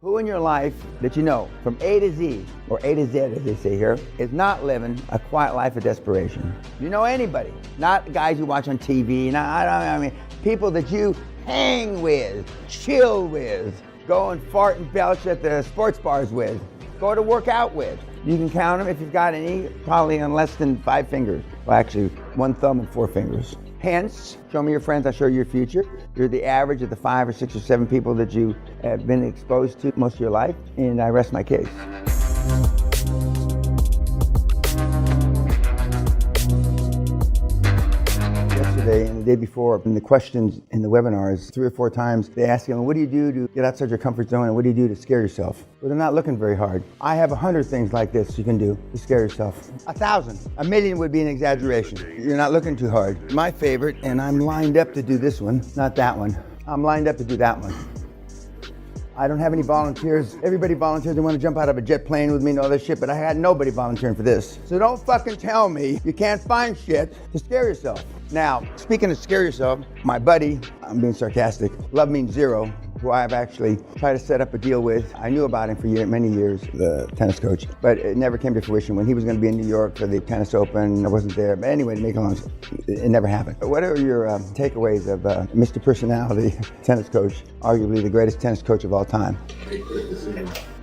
Who in your life that you know, from A to Z, or A to Z as they say here, is not living a quiet life of desperation? You know anybody, not guys you watch on TV, I mean, people that you hang with, chill with, go and fart and belch at the sports bars with, go to work out with. You can count them if you've got any, probably on less than 5 fingers. Well, actually, 1 thumb and 4 fingers. Hence, show me your friends, I'll show you your future. You're the average of the 5 or 6 or 7 people that you have been exposed to most of your life, and I rest my case. Yesterday and the day before, in the questions in the webinars, 3 or 4 times, they ask you, what do you do to get outside your comfort zone, and what do you do to scare yourself? Well, they're not looking very hard. I have 100 things like this you can do to scare yourself. 1,000. 1,000,000 would be an exaggeration. You're not looking too hard. My favorite, and I'm lined up to do this one, not that one. I'm lined up to do that one. I don't have any volunteers. Everybody volunteers. They want to jump out of a jet plane with me and all this shit, but I had nobody volunteering for this. So don't fucking tell me you can't find shit to scare yourself. Now, speaking of scare yourself, my buddy, I'm being sarcastic, Love Means Zero, who I've actually tried to set up a deal with. I knew about him for many years, the tennis coach, but it never came to fruition. When he was going to be in New York for the tennis open, I wasn't there. But anyway, to make a long story, it never happened. But what are your takeaways of Mr. Personality, tennis coach, arguably the greatest tennis coach of all time?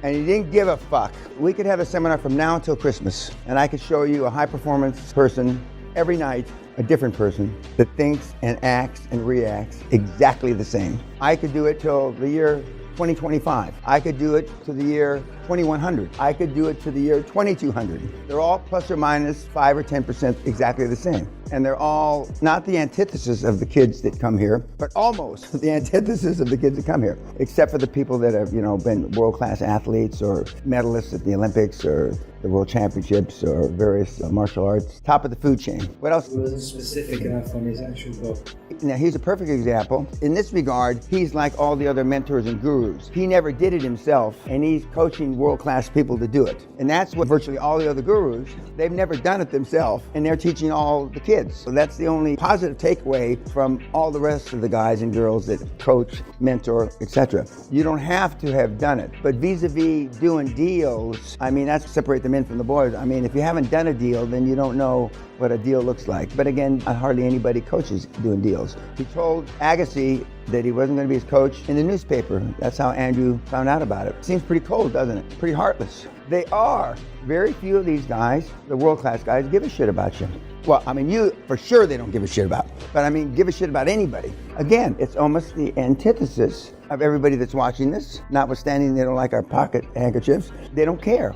And he didn't give a fuck. We could have a seminar from now until Christmas, and I could show you a high-performance person every night, a different person that thinks and acts and reacts exactly the same. I could do it till the year 2025. I could do it to the year 2100. I could do it to the year 2200. They're all plus or minus 5 or 10% exactly the same. And they're all not the antithesis of the kids that come here, but almost the antithesis of the kids that come here, except for the people that have, been world-class athletes or medalists at the Olympics or the World Championships or various martial arts, top of the food chain. What else? He wasn't specific enough on his actual book. Now, he's a perfect example. In this regard, he's like all the other mentors and gurus. He never did it himself, and he's coaching world-class people to do it. And that's what virtually all the other gurus, they've never done it themselves, and they're teaching all the kids. So that's the only positive takeaway from all the rest of the guys and girls that coach, mentor, etc. You don't have to have done it. But vis-a-vis doing deals, that's separate the men from the boys. If you haven't done a deal, then you don't know what a deal looks like. But again, hardly anybody coaches doing deals. He told Agassi that he wasn't going to be his coach in the newspaper. That's how Andrew found out about it. Seems pretty cold, doesn't it? Pretty heartless. They are. Very few of these guys, the world-class guys, give a shit about you. Well, you, for sure they don't give a shit about. But give a shit about anybody. Again, it's almost the antithesis of everybody that's watching this, notwithstanding they don't like our pocket handkerchiefs. They don't care.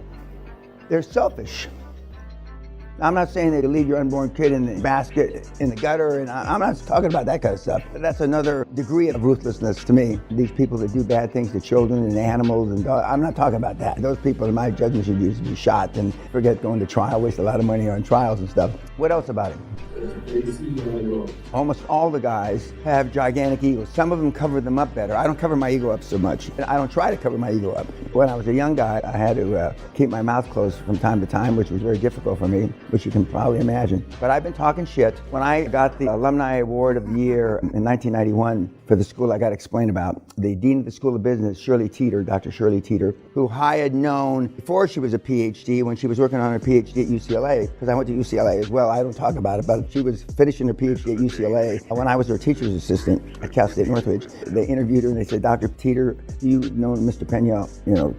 They're selfish. I'm not saying that you leave your unborn kid in the basket in the gutter, and I'm not talking about that kind of stuff. That's another degree of ruthlessness to me. These people that do bad things to children and animals and dogs, I'm not talking about that. Those people, in my judgment, should usually be shot and forget going to trial, waste a lot of money on trials and stuff. What else about it? Almost all the guys have gigantic egos. Some of them cover them up better. I don't cover my ego up so much. I don't try to cover my ego up. When I was a young guy, I had to keep my mouth closed from time to time, which was very difficult for me, which you can probably imagine. But I've been talking shit. When I got the Alumni Award of the Year in 1991 for the school I got to explain about, the Dean of the School of Business, Dr. Shirley Teeter, who I had known before she was a PhD, when she was working on her PhD at UCLA, because I went to UCLA as well. I don't talk about it, but she was finishing her PhD at UCLA. When I was her teacher's assistant at Cal State Northridge, they interviewed her and they said, Dr. Teeter, you've known Mr. Pena,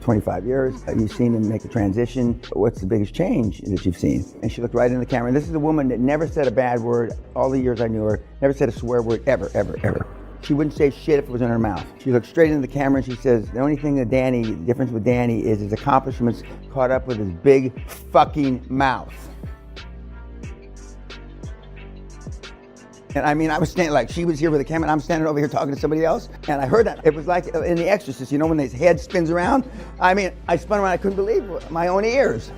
25 years. You've seen him make the transition. What's the biggest change that you've seen? And she looked right in the camera. And this is a woman that never said a bad word all the years I knew her, never said a swear word ever, ever, ever. She wouldn't say shit if it was in her mouth. She looked straight into the camera and she says, the only thing that the difference with Danny is his accomplishments caught up with his big fucking mouth. And I was standing, like she was here with the camera and I'm standing over here talking to somebody else. And I heard that. It was like in The Exorcist, when his head spins around. I spun around, I couldn't believe my own ears.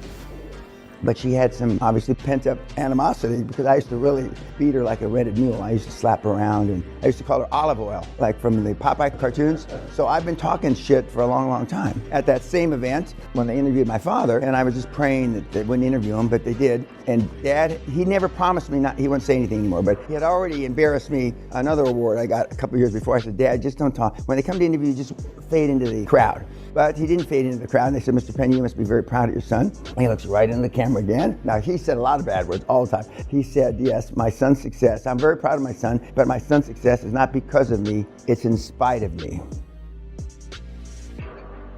But she had some obviously pent-up animosity because I used to really beat her like a rented mule. I used to slap her around and I used to call her Olive Oil, like from the Popeye cartoons. So I've been talking shit for a long, long time. At that same event, when they interviewed my father, and I was just praying that they wouldn't interview him, but they did. And Dad, he never promised me he wouldn't say anything anymore, but he had already embarrassed me. Another award I got a couple years before. I said, Dad, just don't talk. When they come to interview, just fade into the crowd. But he didn't fade into the crowd. And they said, Mr. Pena, you must be very proud of your son. And he looks right into the camera again. Now, he said a lot of bad words all the time. He said, yes, my son's success, I'm very proud of my son, but my son's success is not because of me, it's in spite of me.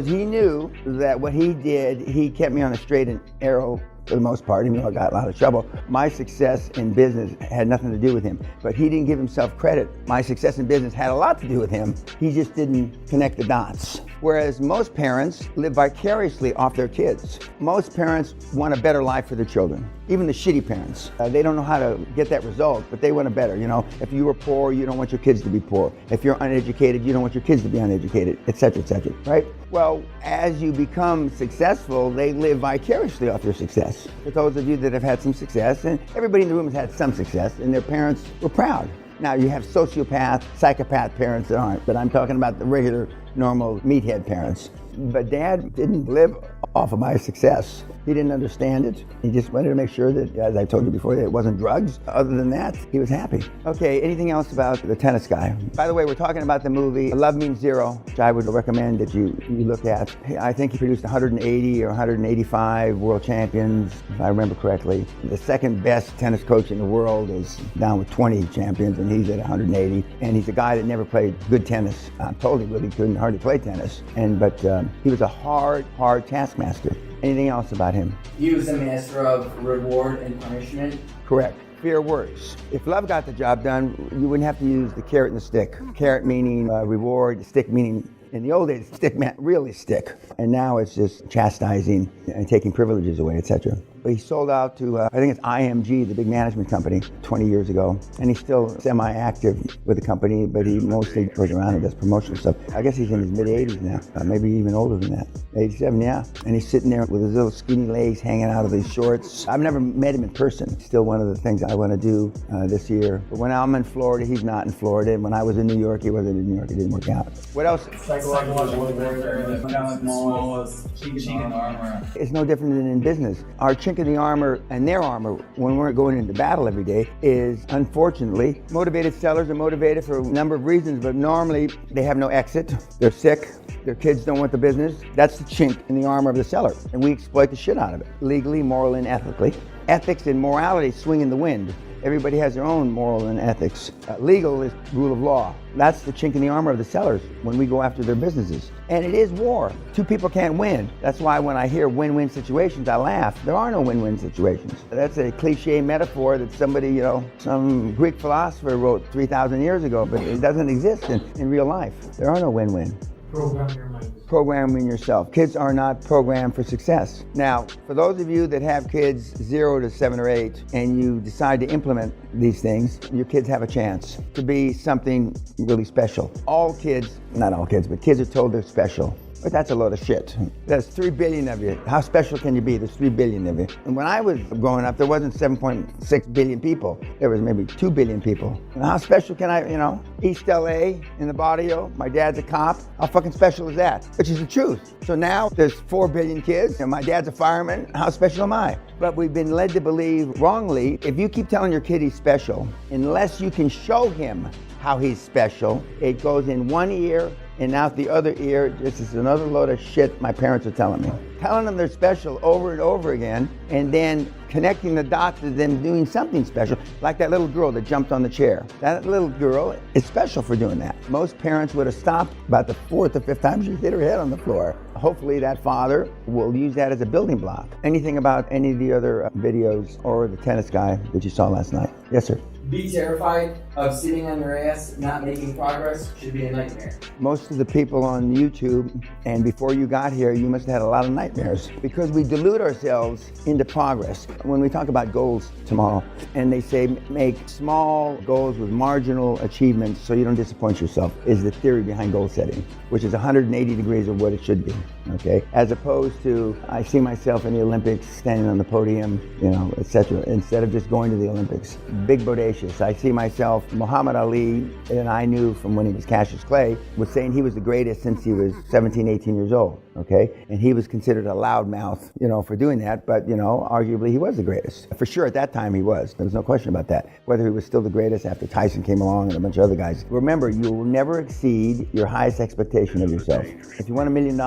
He knew that what he did, he kept me on a straight and narrow for the most part, even though I got a lot of trouble. My success in business had nothing to do with him, but he didn't give himself credit. My success in business had a lot to do with him. He just didn't connect the dots. Whereas most parents live vicariously off their kids. Most parents want a better life for their children. Even the shitty parents. They don't know how to get that result, but they want a better. You know, if you were poor, you don't want your kids to be poor. If you're uneducated, you don't want your kids to be uneducated, etc., right? Well, as you become successful, they live vicariously off your success. For those of you that have had some success, and everybody in the room has had some success, and their parents were proud. Now, you have sociopath, psychopath parents that aren't, but I'm talking about the regular, normal meathead parents. But Dad didn't live off of my success. He didn't understand it. He just wanted to make sure that, as I told you before, that it wasn't drugs. Other than that, he was happy. Okay, anything else about the tennis guy? By the way, we're talking about the movie Love Means Zero, which I would recommend that you look at. I think he produced 180 or 185 world champions, if I remember correctly. The second best tennis coach in the world is down with 20 champions, and he's at 180. And he's a guy that never played good tennis. I'm told he really couldn't hardly play tennis. But he was a hard taskmaster. Anything else about him? He was a master of reward and punishment. Correct. Fear works. If love got the job done, you wouldn't have to use the carrot and the stick. Carrot meaning reward, stick meaning, in the old days, stick meant really stick. And now it's just chastising and taking privileges away, etc. But he sold out to, I think it's IMG, the big management company, 20 years ago. And he's still semi-active with the company, but he mostly goes around and does promotional stuff. I guess he's in his mid-80s now, maybe even older than that. 87, yeah. And he's sitting there with his little skinny legs hanging out of his shorts. I've never met him in person. Still one of the things I want to do this year. But when I'm in Florida, he's not in Florida. And when I was in New York, he wasn't in New York. It didn't work out. What else? Psychological warfare, the smallest chink in the armor. It's no different than in business. Our chink in the armor and their armor when we're going into battle every day is, unfortunately, motivated sellers are motivated for a number of reasons, but normally they have no exit. They're sick. Their kids don't want the business. That's the chink in the armor of the seller, and we exploit the shit out of it, legally, morally, and ethically. Ethics and morality swing in the wind. Everybody has their own moral and ethics. Legal is rule of law. That's the chink in the armor of the sellers when we go after their businesses. And it is war. Two people can't win. That's why when I hear win-win situations, I laugh. There are no win-win situations. That's a cliche metaphor that somebody, some Greek philosopher wrote 3,000 years ago, but it doesn't exist in real life. There are no win-win. Program your mind. Programming yourself. Kids are not programmed for success. Now, for those of you that have kids 0 to 7 or 8 and you decide to implement these things, your kids have a chance to be something really special. All kids, not all kids, but kids are told they're special. But that's a load of shit. There's 3 billion of you. How special can you be? There's 3 billion of you. And when I was growing up, there wasn't 7.6 billion people. There was maybe 2 billion people. And how special can I, East LA in the barrio, my dad's a cop. How fucking special is that? Which is the truth. So now there's 4 billion kids and my dad's a fireman. How special am I? But we've been led to believe wrongly, if you keep telling your kid he's special, unless you can show him how he's special, it goes in one ear and out the other ear. This is another load of shit my parents are telling me. Telling them they're special over and over again, and then connecting the dots to them doing something special, like that little girl that jumped on the chair. That little girl is special for doing that. Most parents would have stopped about the 4th or 5th time she hit her head on the floor. Hopefully that father will use that as a building block. Anything about any of the other videos or the tennis guy that you saw last night? Yes, sir. Be terrified of sitting on your ass, not making progress, should be a nightmare. Most of the people on YouTube, and before you got here, you must have had a lot of nightmares because we delude ourselves into progress. When we talk about goals tomorrow, and they say make small goals with marginal achievements so you don't disappoint yourself, is the theory behind goal setting, which is 180 degrees of what it should be, okay? As opposed to, I see myself in the Olympics standing on the podium, etc., instead of just going to the Olympics. Big bodacious. I see myself, Muhammad Ali, and I knew from when he was Cassius Clay, was saying he was the greatest since he was 17, 18 years old. okay? And he was considered a loudmouth, for doing that, but, arguably he was the greatest. For sure, at that time he was. There was no question about that. Whether he was still the greatest after Tyson came along and a bunch of other guys. Remember, you will never exceed your highest expectation of yourself. If you want $1 million,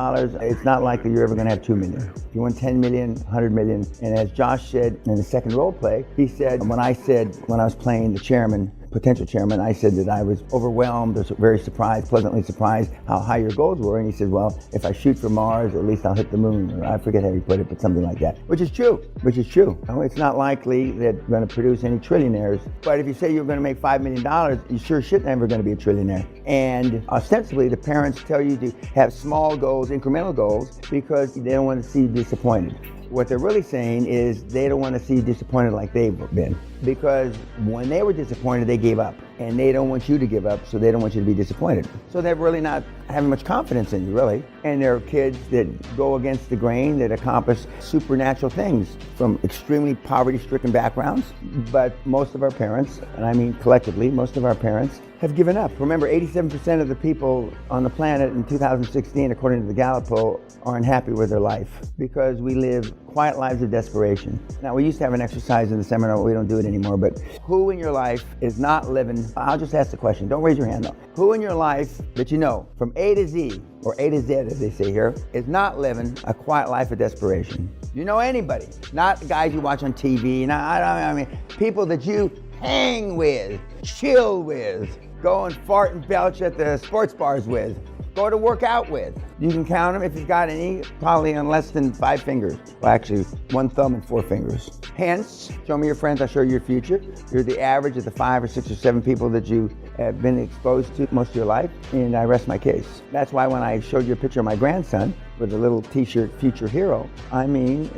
it's not likely you're ever going to have $2 million. If you want 10 million, 100 million, and as Josh said in the second role play, he said, when I was playing the potential chairman, I said that I was overwhelmed, or very surprised, pleasantly surprised how high your goals were. And he said, well, if I shoot for Mars, at least I'll hit the moon. Or I forget how he put it, but something like that. Which is true. It's not likely that you're going to produce any trillionaires. But if you say you're going to make $5 million, you sure shit never going to be a trillionaire. And ostensibly, the parents tell you to have small goals, incremental goals, because they don't want to see you disappointed. What they're really saying is they don't want to see you disappointed like they've been. Because when they were disappointed, they gave up. And they don't want you to give up, so they don't want you to be disappointed. So they're really not having much confidence in you, really. And there are kids that go against the grain, that accomplish supernatural things from extremely poverty-stricken backgrounds. But most of our parents, and I mean collectively, most of our parents have given up. Remember, 87% of the people on the planet in 2016, according to the Gallup poll, are unhappy with their life because we live quiet lives of desperation. Now, we used to have an exercise in the seminar, but we don't do it anymore, but who in your life is not living, I'll just ask the question, don't raise your hand though. Who in your life that you know, from A to Z, or A to Z as they say here, is not living a quiet life of desperation? You know anybody, not guys you watch on TV, I mean, people that you hang with, chill with, go and fart and belch at the sports bars with, go to work out with. You can count them if you've got any, probably on less than 5 fingers. Well, actually, 1 thumb and 4 fingers. Hence, show me your friends, I'll show you your future. You're the average of the 5 or 6 or 7 people that you have been exposed to most of your life, and I rest my case. That's why when I showed you a picture of my grandson with a little t-shirt, future hero, I mean,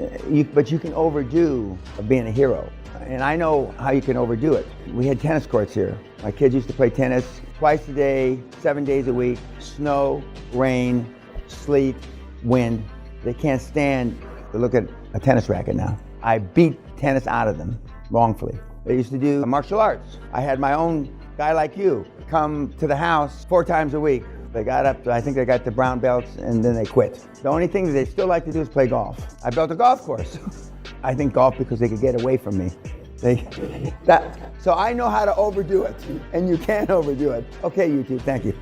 but you can overdo being a hero. And I know how you can overdo it. We had tennis courts here. My kids used to play tennis twice a day, 7 days a week, snow, rain, sleet, wind. They can't stand to look at a tennis racket now. I beat tennis out of them wrongfully. They used to do martial arts. I had my own guy like you come to the house 4 times a week. They got up to, I think they got the brown belts, and then they quit. The only thing that they still like to do is play golf. I built a golf course. I think golf because they could get away from me. So I know how to overdo it, and you can't overdo it. Okay, YouTube, thank you.